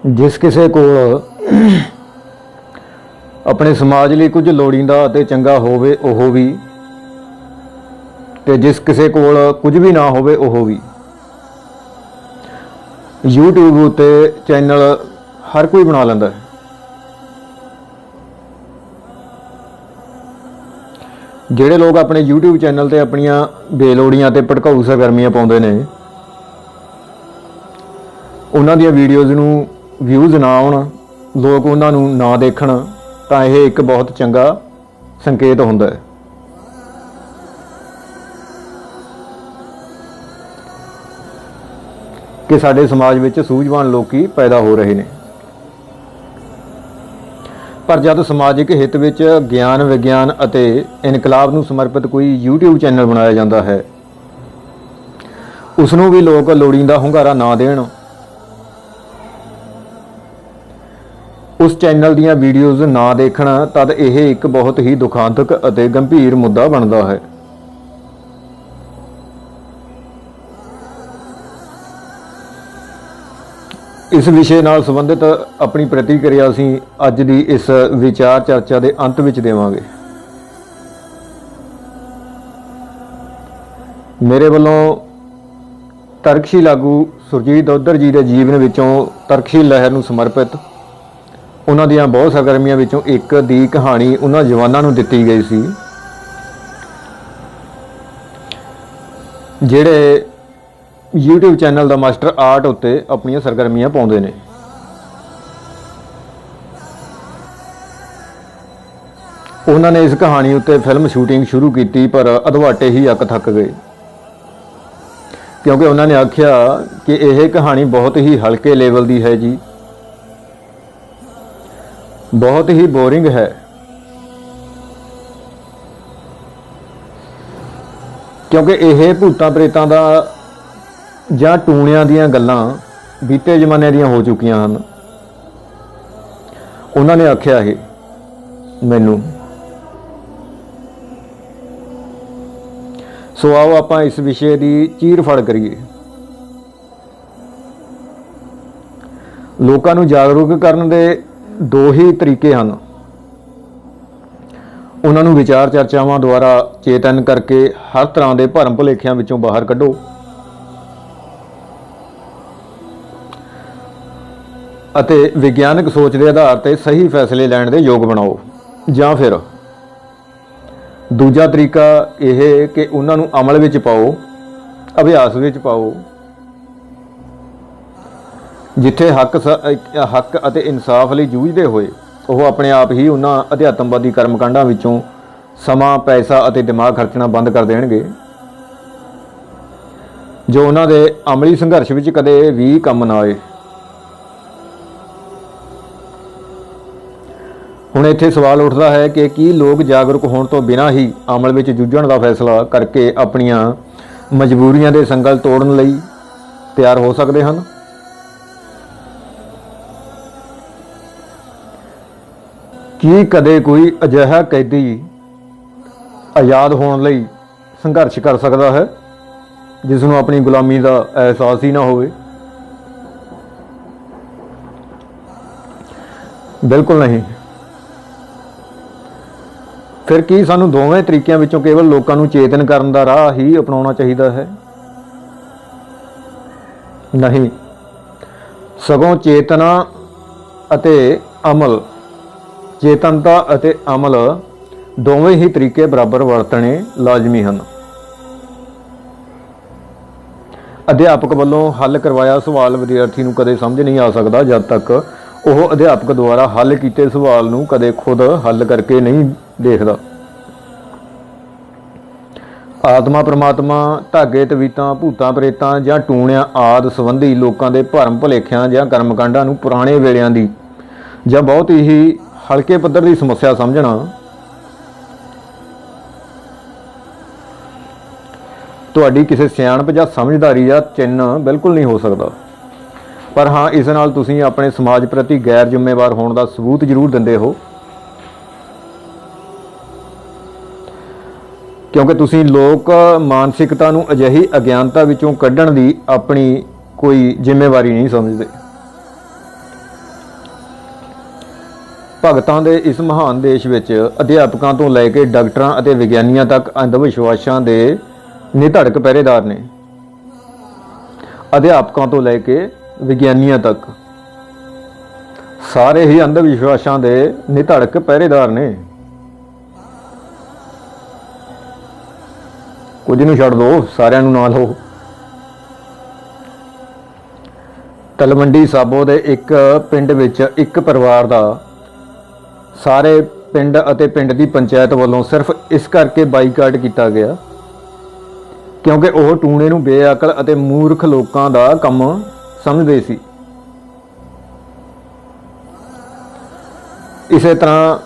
जिस किसी को अपने समाज लिए कुछ लोड़ींदा ते चंगा होवे ओह भी, ते जिस किसी को कुछ भी ना होवे ओह भी। यूट्यूब उत्ते चैनल हर कोई बना लैंदा है। ਜਿਹੜੇ लोग अपने यूट्यूब चैनल ते अपनियां बेलोड़ियां ते भड़काऊ सरगर्मियां पाउंदे ने, उन्हां दियां वीडियोज़ नूं व्यूज़ ना आउण, लोग उन्हां नूं ना देखण, तां इह एक बहुत चंगा संकेत हुंदा है कि साडे समाज विच सूझवान लोकी पैदा हो रहे ने। पर जब समाजिक हित विच ज्ञान विग्यान अते इनकलाब नूं समर्पित कोई यूट्यूब चैनल बनाया जाता है, उसनूं भी लोग लोड़ींदा हुंगारा ना देण, उस चैनल दीयां वीडियोज़ ना देखण, तद यह एक बहुत ही दुखांतक अते गंभीर मुद्दा बनता है। इस विषय नाल संबंधित अपनी प्रतिक्रिया असीं अज दी इस विचार चर्चा के अंत विच देवांगे। मेरे वल्लों तरकशील आगू सुरजीत औधर जी के जीवन विचों तरकशील लहर नूं समर्पित उन्हां दीयां बहुत सरगर्मियां विचों एक दी कहानी उन्हां जवानां नूं दित्ती गई सी जिहड़े यूट्यूब चैनल दा मास्टर आर्ट उत्ते अपनियां सरगर्मियां पाउंदे ने। उन्होंने इस कहानी उत्ते फिल्म शूटिंग शुरू की, पर अधवाटे ही अक थक गए, क्योंकि उन्होंने आख्या कि यह कहानी बहुत ही हल्के लेवल की है जी, बहुत ही बोरिंग है। क्योंकि यह भूतां प्रेतां दा ਜਾਂ ਟੂਣਿਆਂ ਦੀਆਂ ਗੱਲਾਂ ਬੀਤੇ ਜ਼ਮਾਨੇ ਦੀਆਂ ਹੋ ਚੁੱਕੀਆਂ ਹਨ। ਉਹਨਾਂ ਨੇ ਆਖਿਆ ਇਹ ਮੈਨੂੰ। ਸੋ ਆਓ ਆਪਾਂ ਇਸ ਵਿਸ਼ੇ ਦੀ ਚੀਰ ਫੜ ਕਰੀਏ। ਲੋਕਾਂ ਨੂੰ ਜਾਗਰੂਕ ਕਰਨ ਦੇ ਦੋ ਹੀ ਤਰੀਕੇ ਹਨ। ਉਹਨਾਂ ਨੂੰ ਵਿਚਾਰ ਚਰਚਾਵਾਂ ਦੁਆਰਾ ਚੇਤਨ ਕਰਕੇ ਹਰ ਤਰ੍ਹਾਂ ਦੇ ਭਰਮ ਭੁਲੇਖਿਆਂ ਵਿੱਚੋਂ ਬਾਹਰ ਕੱਢੋ, ਅਤੇ ਵਿਗਿਆਨਕ ਸੋਚ ਦੇ ਆਧਾਰ ਤੇ ਸਹੀ ਫੈਸਲੇ ਲੈਣ ਦੇ ਯੋਗ ਬਣਾਓ। ਜਾਂ ਫਿਰ ਦੂਜਾ ਤਰੀਕਾ ਇਹ ਕਿ ਉਹਨਾਂ ਨੂੰ ਅਮਲ ਵਿੱਚ ਪਾਓ, ਅਭਿਆਸ ਵਿੱਚ ਪਾਓ, ਜਿੱਥੇ ਹੱਕ ਅਤੇ ਇਨਸਾਫ ਲਈ ਜੂਝਦੇ ਹੋਏ ਉਹ ਆਪਣੇ ਆਪ ਹੀ ਉਹਨਾਂ ਅਧਿਆਤਮਵਾਦੀ ਕਰਮਕਾਂਡਾਂ ਵਿੱਚੋਂ ਸਮਾਂ, ਪੈਸਾ ਅਤੇ ਦਿਮਾਗ ਖਰਚਣਾ ਬੰਦ ਕਰ ਦੇਣਗੇ ਜੋ ਉਹਨਾਂ ਦੇ ਅਮਲੀ ਸੰਘਰਸ਼ ਵਿੱਚ ਕਦੇ ਵੀ ਕੰਮ ਨਾ ਆਏ। ਹੁਣ ਇੱਥੇ ਸਵਾਲ ਉੱਠਦਾ ਹੈ ਕਿ ਕੀ ਲੋਕ ਜਾਗਰੂਕ ਹੋਣ ਤੋਂ ਬਿਨਾਂ ਹੀ ਅਮਲ ਵਿੱਚ ਜੂਝਣ ਦਾ ਫੈਸਲਾ ਕਰਕੇ ਆਪਣੀਆਂ ਮਜਬੂਰੀਆਂ ਦੇ ਸੰਗਲ ਤੋੜਨ ਲਈ ਤਿਆਰ ਹੋ ਸਕਦੇ ਹਨ? ਕੀ ਕਦੇ ਕੋਈ ਅਜਿਹਾ ਕੈਦੀ ਆਜ਼ਾਦ ਹੋਣ ਲਈ ਸੰਘਰਸ਼ ਕਰ ਸਕਦਾ ਹੈ ਜਿਸ ਨੂੰ ਆਪਣੀ ਗੁਲਾਮੀ ਦਾ ਅਹਿਸਾਸ ਹੀ ਨਾ ਹੋਵੇ? ਬਿਲਕੁਲ ਨਹੀਂ। फिर की सानू दोवें तरीकों विचों केवल लोगों को चेतन करने का राह ही अपनाना चाहिए है? नहीं, सगों चेतना अते अमल, चेतनता अते अमल दोवें ही तरीके बराबर वरतने लाजमी हैं। अध्यापक वालों हल करवाया सवाल विद्यार्थी नूं कदे समझ नहीं आ सकता जब तक वह अध्यापक द्वारा हल किए सवाल नूं कदे खुद हल करके नहीं देखदा। आत्मा परमात्मा, धागे तवीतां, भूतां प्रेतां जां टूणियां आदि संबंधी लोगों के भरम भुलेखियां जां कर्मकांडां नूं पुराने वेलियां दी जां बहुत ही हल्के पद्धर की समस्या समझना तुहाडी किसी सियाणप जां समझदारी जां चिन्ह बिल्कुल नहीं हो सकता। पर हाँ, इस नाल तुसीं अपने समाज प्रति गैर जिम्मेवार होने का सबूत जरूर दिंदे हो, क्योंकि तुसीं लोक मानसिकता नूं अजिही अज्ञानता विचों कड्ढण दी अपनी कोई जिम्मेवारी नहीं समझते। ਭਗਤਾਂ ਦੇ ਇਸ ਮਹਾਨ ਦੇਸ਼ ਵਿੱਚ ਅਧਿਆਪਕਾਂ ਤੋਂ ਲੈ ਕੇ ਡਾਕਟਰਾਂ ਅਤੇ ਵਿਗਿਆਨੀਆਂ ਤੱਕ ਅੰਧ ਵਿਸ਼ਵਾਸਾਂ ਦੇ ਨਿਧੜਕ ਪਹਿਰੇਦਾਰ ਨੇ। ਅਧਿਆਪਕਾਂ ਤੋਂ ਲੈ ਕੇ ਵਿਗਿਆਨੀਆਂ ਤੱਕ ਸਾਰੇ ਹੀ ਅੰਧ ਵਿਸ਼ਵਾਸਾਂ ਦੇ ਨਿਧੜਕ ਪਹਿਰੇਦਾਰ ਨੇ। ਕੁਝ ਨੂੰ ਛੱਡ ਦੋ, ਸਾਰਿਆਂ ਨੂੰ ਨਾਲ ਹੋ। ਤਲਵੰਡੀ ਸਾਬੋ ਦੇ ਇੱਕ ਪਿੰਡ ਵਿੱਚ ਇੱਕ ਪਰਿਵਾਰ ਦਾ ਸਾਰੇ ਪਿੰਡ ਅਤੇ ਪਿੰਡ ਦੀ ਪੰਚਾਇਤ ਵੱਲੋਂ ਸਿਰਫ ਇਸ ਕਰਕੇ ਬਾਈਕਾਟ ਕੀਤਾ ਗਿਆ ਕਿਉਂਕਿ ਉਹ ਟੂਣੇ ਨੂੰ ਬੇਅਕਲ ਅਤੇ ਮੂਰਖ ਲੋਕਾਂ ਦਾ ਕੰਮ ਸਮਝਦੇ ਸੀ। ਇਸੇ ਤਰ੍ਹਾਂ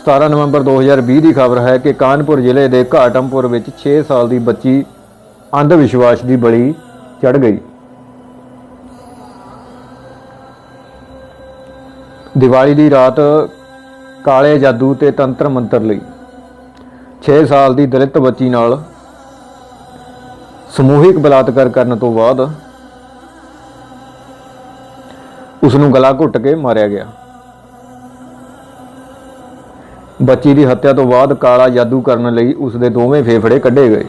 17 ਨਵੰਬਰ 2020 ਦੀ ਖਬਰ ਹੈ ਕਿ ਕਾਨਪੁਰ ਜ਼ਿਲ੍ਹੇ ਦੇ ਘਾਟਮਪੁਰ ਵਿੱਚ 6 ਸਾਲ ਦੀ ਬੱਚੀ ਅੰਧ ਵਿਸ਼ਵਾਸ ਦੀ ਬਲੀ ਚੜ੍ਹ ਗਈ। ਦੀਵਾਲੀ ਦੀ ਰਾਤ ਕਾਲੇ ਜਾਦੂ ਤੇ ਤੰਤਰ ਮੰਤਰ ਲਈ 6 ਸਾਲ ਦੀ ਦਲਿਤ ਬੱਚੀ ਨਾਲ ਸਮੂਹਿਕ ਬਲਾਤਕਾਰ ਕਰਨ ਤੋਂ ਬਾਅਦ ਉਸ ਨੂੰ ਗਲਾ ਘੁੱਟ ਕੇ ਮਾਰਿਆ ਗਿਆ। ਬੱਚੀ ਦੀ ਹੱਤਿਆ ਤੋਂ ਬਾਅਦ ਕਾਲਾ ਜਾਦੂ ਕਰਨ ਲਈ ਉਸ ਦੇ ਦੋਵੇਂ ਫੇਫੜੇ ਕੱਢੇ ਗਏ।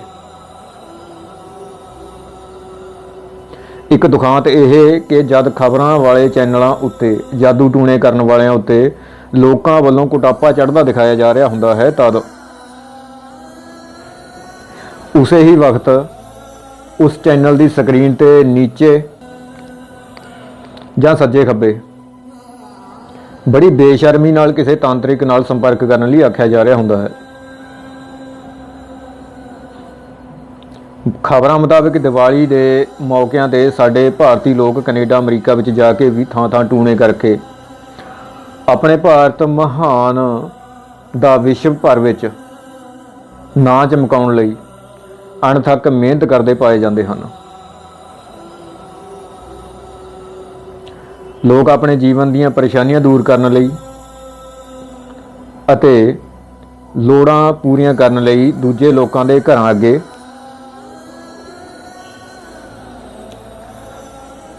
ਇੱਕ ਦੁਖਾਂਤ ਇਹ ਕਿ ਜਦ ਖਬਰਾਂ ਵਾਲੇ ਚੈਨਲਾਂ ਉੱਤੇ ਜਾਦੂ ਟੂਣੇ ਕਰਨ ਵਾਲਿਆਂ ਉੱਤੇ ਲੋਕਾਂ ਵੱਲੋਂ ਕੁਟਾਪਾ ਚੜ੍ਹਦਾ ਦਿਖਾਇਆ ਜਾ ਰਿਹਾ ਹੁੰਦਾ ਹੈ ਤਦ ਉਸੇ ਹੀ ਵਕਤ ਉਸ ਚੈਨਲ ਦੀ ਸਕਰੀਨ ਤੇ ਨੀਚੇ ਜਾਂ ਸੱਜੇ ਖੱਬੇ ਬੜੀ ਬੇਸ਼ਰਮੀ ਨਾਲ ਕਿਸੇ ਤਾਂਤਰਿਕ ਨਾਲ ਸੰਪਰਕ ਕਰਨ ਲਈ ਆਖਿਆ ਜਾ ਰਿਹਾ ਹੁੰਦਾ ਹੈ। ਖਬਰਾਂ ਮੁਤਾਬਕ ਦੀਵਾਲੀ ਦੇ ਮੌਕਿਆਂ ਤੇ ਸਾਡੇ ਭਾਰਤੀ ਲੋਕ ਕੈਨੇਡਾ ਅਮਰੀਕਾ ਵਿੱਚ ਜਾ ਕੇ ਵੀ ਥਾਂ-ਥਾਂ ਟੂਣੇ ਕਰਕੇ ਆਪਣੇ ਭਾਰਤ ਮਹਾਨ ਦਾ ਵਿਸ਼ਵ ਭਰ ਵਿੱਚ ਨਾਂ ਚਮਕਾਉਣ ਲਈ ਅਣਥੱਕ ਮਿਹਨਤ ਕਰਦੇ ਪਾਏ ਜਾਂਦੇ ਹਨ। ਲੋਕ ਆਪਣੇ ਜੀਵਨ ਦੀਆਂ ਪਰੇਸ਼ਾਨੀਆਂ ਦੂਰ ਕਰਨ ਲਈ ਅਤੇ ਲੋੜਾਂ ਪੂਰੀਆਂ ਕਰਨ ਲਈ ਦੂਜੇ ਲੋਕਾਂ ਦੇ ਘਰਾਂ ਅੱਗੇ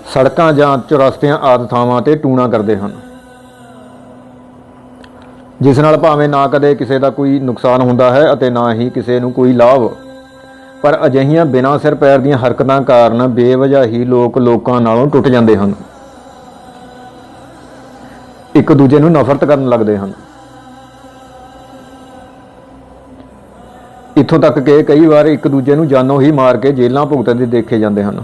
ਸੜਕਾਂ ਜਾਂ ਚੁਰਸਤਿਆਂ ਆਦਿ ਥਾਵਾਂ ਤੇ ਟੂਣਾ ਕਰਦੇ ਹਨ, ਜਿਸ ਨਾਲ ਭਾਵੇਂ ਨਾ ਕਦੇ ਕਿਸੇ ਦਾ ਕੋਈ ਨੁਕਸਾਨ ਹੁੰਦਾ ਹੈ ਅਤੇ ਨਾ ਹੀ ਕਿਸੇ ਨੂੰ ਕੋਈ ਲਾਭ, ਪਰ ਅਜਿਹੀਆਂ ਬਿਨਾਂ ਸਿਰ ਪੈਰ ਦੀਆਂ ਹਰਕਤਾਂ ਕਾਰਨ ਬੇਵਜ੍ਹਾ ਹੀ ਲੋਕਾਂ ਨਾਲੋਂ ਟੁੱਟ ਜਾਂਦੇ ਹਨ, ਇੱਕ ਦੂਜੇ ਨੂੰ ਨਫ਼ਰਤ ਕਰਨ ਲੱਗਦੇ ਹਨ। ਇੱਥੋਂ ਤੱਕ ਕਿ ਕਈ ਵਾਰ ਇੱਕ ਦੂਜੇ ਨੂੰ ਜਾਨੋਂ ਹੀ ਮਾਰ ਕੇ ਜੇਲ੍ਹਾਂ ਭੁਗਤਦੇ ਦੇਖੇ ਜਾਂਦੇ ਹਨ।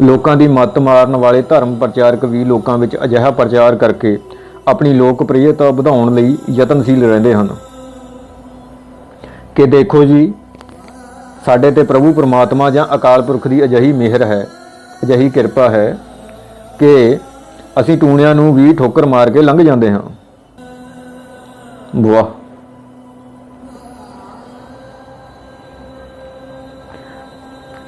ਲੋਕਾਂ ਦੀ ਮੱਤ ਮਾਰਨ ਵਾਲੇ ਧਰਮ ਪ੍ਰਚਾਰਕ ਵੀ ਲੋਕਾਂ ਵਿੱਚ ਅਜਿਹਾ ਪ੍ਰਚਾਰ ਕਰਕੇ ਆਪਣੀ ਲੋਕਪ੍ਰਿਯਤਾ ਵਧਾਉਣ ਲਈ ਯਤਨਸ਼ੀਲ ਰਹਿੰਦੇ ਹਨ ਕਿ ਦੇਖੋ ਜੀ, ਸਾਡੇ ਤੇ ਪ੍ਰਭੂ ਪਰਮਾਤਮਾ ਜਾਂ ਅਕਾਲ ਪੁਰਖ ਦੀ ਅਜਿਹੀ ਮਿਹਰ ਹੈ, ਅਜਿਹੀ ਕਿਰਪਾ ਹੈ ਕਿ ਅਸੀਂ ਟੂਣਿਆਂ ਨੂੰ ਵੀ ਠੋਕਰ ਮਾਰ ਕੇ ਲੰਘ ਜਾਂਦੇ ਹਾਂ। ਵਾਹ!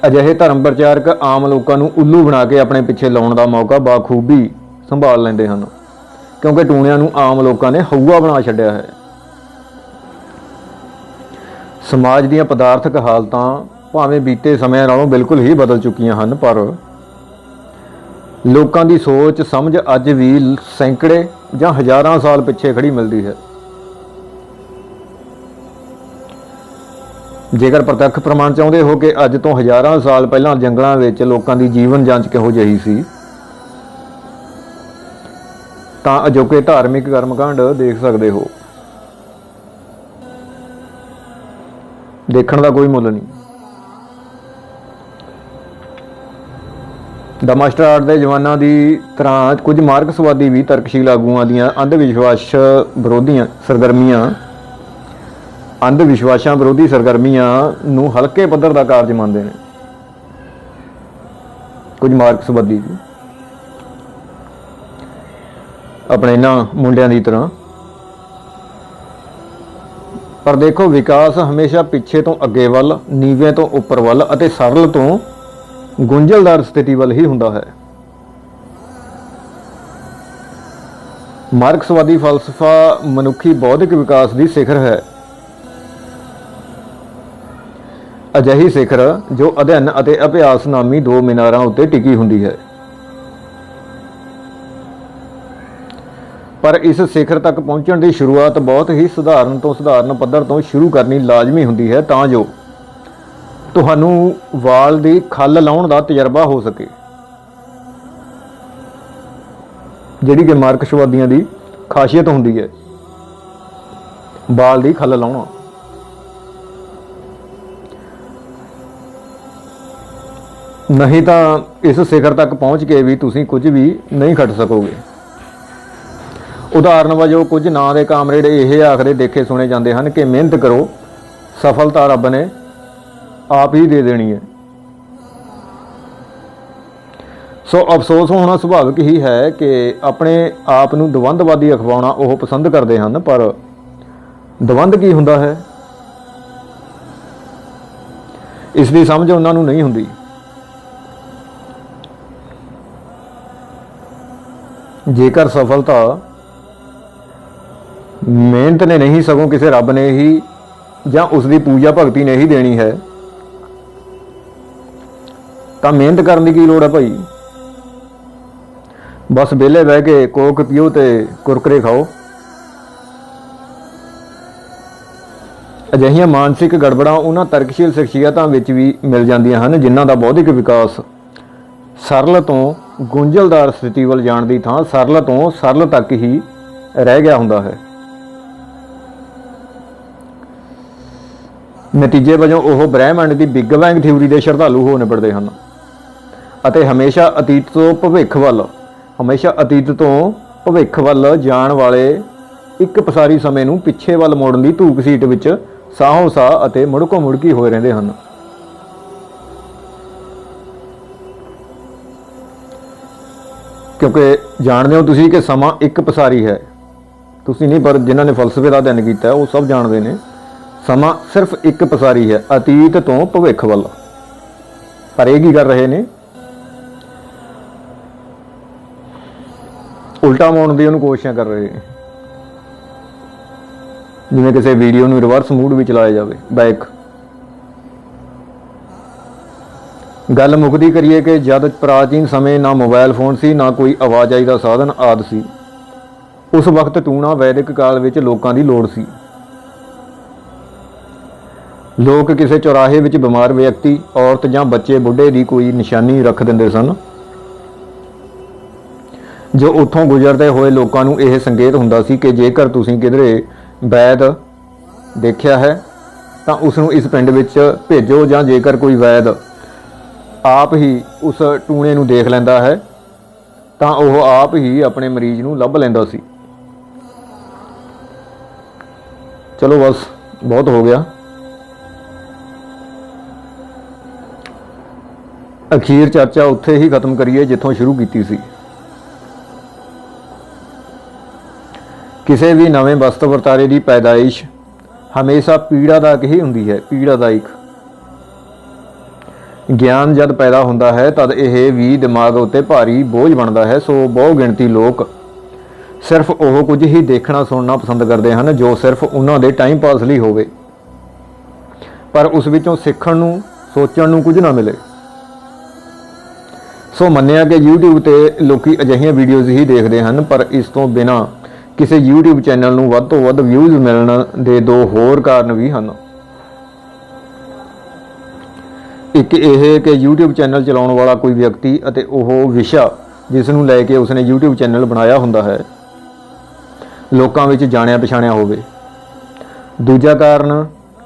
ਅਜਿਹੇ ਧਰਮ ਪ੍ਰਚਾਰਕ ਆਮ ਲੋਕਾਂ ਨੂੰ ਉੱਲੂ ਬਣਾ ਕੇ ਆਪਣੇ ਪਿੱਛੇ ਲਾਉਣ ਦਾ ਮੌਕਾ ਬਾਖੂਬੀ ਸੰਭਾਲ ਲੈਂਦੇ ਹਨ ਕਿਉਂਕਿ ਟੂਣਿਆਂ ਨੂੰ ਆਮ ਲੋਕਾਂ ਨੇ ਹਊਆ ਬਣਾ ਛੱਡਿਆ ਹੈ। ਸਮਾਜ ਦੀਆਂ ਪਦਾਰਥਕ ਹਾਲਤਾਂ ਭਾਵੇਂ ਬੀਤੇ ਸਮਿਆਂ ਨਾਲੋਂ ਬਿਲਕੁਲ ਹੀ ਬਦਲ ਚੁੱਕੀਆਂ ਹਨ, ਪਰ ਲੋਕਾਂ ਦੀ ਸੋਚ ਸਮਝ ਅੱਜ ਵੀ ਸੈਂਕੜੇ ਜਾਂ ਹਜ਼ਾਰਾਂ ਸਾਲ ਪਿੱਛੇ ਖੜੀ ਮਿਲਦੀ ਹੈ। ਜੇਕਰ ਪ੍ਰਤੱਖ ਪ੍ਰਮਾਣ ਚਾਹੁੰਦੇ ਹੋ ਕਿ ਅੱਜ ਤੋਂ ਹਜ਼ਾਰਾਂ ਸਾਲ ਪਹਿਲਾਂ ਜੰਗਲਾਂ ਵਿੱਚ ਲੋਕਾਂ ਦੀ ਜੀਵਨ ਜਾਂਚ ਕਿਹੋ ਜਿਹੀ ਸੀ, ਤਾਂ ਅਜੋਕੇ ਧਾਰਮਿਕ ਕਰਮਕਾਂਡ ਦੇਖ ਸਕਦੇ ਹੋ। ਦੇਖਣ ਦਾ ਕੋਈ ਮੁੱਲ ਨਹੀਂ। ਦ ਮਾਰਸ਼ਲ ਆਰਟ ਦੇ ਜਵਾਨਾਂ ਦੀ ਤਰ੍ਹਾਂ ਕੁਝ ਮਾਰਕਸਵਾਦੀ ਵੀ ਤਰਕਸ਼ੀਲ ਆਗੂਆਂ ਦੀਆਂ ਅੰਧ ਵਿਸ਼ਵਾਸਾਂ ਵਿਰੋਧੀ ਸਰਗਰਮੀਆਂ ਨੂੰ ਹਲਕੇ ਪੱਧਰ ਦਾ ਕਾਰਜ ਮੰਨਦੇ ਨੇ। ਕੁਝ ਮਾਰਕਸਵਾਦੀ ਆਪਣੇ ਇਹਨਾਂ ਮੁੰਡਿਆਂ ਦੀ ਤਰ੍ਹਾਂ। ਪਰ ਦੇਖੋ, ਵਿਕਾਸ ਹਮੇਸ਼ਾ ਪਿੱਛੇ ਤੋਂ ਅੱਗੇ ਵੱਲ, ਨੀਵੇਂ ਤੋਂ ਉੱਪਰ ਵੱਲ ਅਤੇ ਸਰਲ ਤੋਂ ਗੁੰਝਲਦਾਰ ਸਥਿਤੀ ਵੱਲ ਹੀ ਹੁੰਦਾ ਹੈ। ਮਾਰਕਸਵਾਦੀ ਫਲਸਫਾ ਮਨੁੱਖੀ ਬੌਧਿਕ ਵਿਕਾਸ ਦੀ ਸਿਖਰ ਹੈ, ਅਜਿਹੀ ਸਿਖਰ ਜੋ ਅਧਿਐਨ ਅਤੇ ਅਭਿਆਸ ਨਾਮੀ ਦੋ ਮਿਨਾਰਾਂ ਉੱਤੇ ਟਿਕੀ ਹੁੰਦੀ ਹੈ। पर इस ਸਿਖਰ तक पहुँचण की शुरुआत बहुत ही सधारण पद्धर तो शुरू करनी लाजमी होंदी है तां जो तुहानू वाल की खल लाउण का तजर्बा हो सके, जिहड़ी कि मार्क्सवादियों की खासियत होंदी है, वाल की खल लाउणा। नहीं तो इस सिखर तक पहुँच के भी तुसीं कुछ भी नहीं खट सकोगे। उदाहरण वजों कुछ नां दे कामरेड ये आखरे देखे सुने जाते हैं कि मेहनत करो, सफलता रब ने आप ही दे देनी है। सो अफसोस होना सुभाविक ही है कि अपने आप नूं दवंधवादी अखवाउणा वो पसंद करते हैं, पर दवंध की हुंदा है इसकी समझ उन्होंने नहीं हुंदी। जेकर सफलता मेहनत ने नहीं सगों किसी रब ने ही या उसकी पूजा भगती ने ही देनी है, तो मेहनत करने की लोड़ है भाई। बस वेले बह के कोक पीओ तो कुरकुरे खाओ। अजिहियां मानसिक गड़बड़ा उन्हां तरकशील शख्सियतां विच भी मिल जांदियां हन जिन्हां दा बौद्धिक विकास सरल तो गुंझलदार स्थिति वल जाण दी थां सरल तो सरल तक ही रह गया हुंदा है। नतीजे वजों वह ब्रह्मंड की बिग बैंग थ्योरी के श्रद्धालु हो निबड़ते हैं ਅਤੇ हमेशा अतीत तो भविख वल जाण वाले एक पसारी समय नूं पिछे वल मोड़न की धूक सीट विच साहों साह अते मुड़को मुड़की होए रहिंदे हन। क्योंकि जानते हो तुसीं कि समा एक पसारी है, तुसीं नहीं पर जिन्होंने फलसफे का अध्ययन किया वो सब जानते हैं समा सिर्फ एक पसारी है अतीत तो भविख वल। पर यह की कर रहे ने, उल्टा मोड़न की उन्होंने कोशिश कर रहे हैं, जिवें किसी वीडियो में रिवर्स मूड में चलाया जाए बैक। गल मुकदी करिए कि जब प्राचीन समय ना मोबाइल फोन सी ना कोई आवाजाई का साधन आदि सी, उस वक्त टूणा वैदिक काल में लोगों की लोड़ सी। लोग किसी चौराहे में बीमार व्यक्ति औरत या बच्चे बुढ़े की कोई निशानी रख देंदे सन, जो उत्थों गुजरते हुए लोगों को यह संकेत हुंदा सी कि जेकर तुसीं किधरे वैद देखिया है तो उसनूं इस पिंड विच भेजो, या जेकर कोई वैद आप ही उस टूणे नूं देख लैंदा है तो वह आप ही अपने मरीज नूं लभ लैंदा सी। चलो बस बहुत हो गया। अखीर चर्चा उत्थे ही खत्म करिए जिथों शुरू की सी। किसी भी नवे वस्त वर्तारे की पैदाइश हमेशा पीड़ादायक ही हुंदी है, पीड़ादायक। ज्ञान जब पैदा होता है तद यह भी दिमाग उत्ते भारी बोझ बनता है। सो बहु गिणती लोग सिर्फ वो कुछ ही देखना सुनना पसंद करते हैं जो सिर्फ उन्हों के टाइम पास लिए होवे, पर उस विचों सीखण नूं सोचण नूं कुछ ना मिले। सो मन्निया कि यूट्यूब ते लोकी अजिहियां वीडियोज़ ही देखते हैं, पर इस तो बिना किसी यूट्यूब चैनल नूं वध तो वध व्यूज़ मिलण दे दो होर कारण भी हैं। एक यह कि यूट्यूब चैनल चलाउण वाला कोई व्यक्ति अते ओह विशा जिसनूं लैके उसने यूट्यूब चैनल बनाया हुंदा है लोकां विच जाणिया पछाणिया होवे। दूजा कारण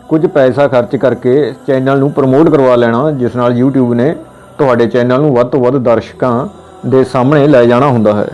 कुछ पैसा खर्च करके चैनल नूं प्रमोट करवा लेना, जिस नाल यूट्यूब ने तुहाडे चैनल नूं वध तो वध दर्शकां दे सामणे लै जाना हुंदा है।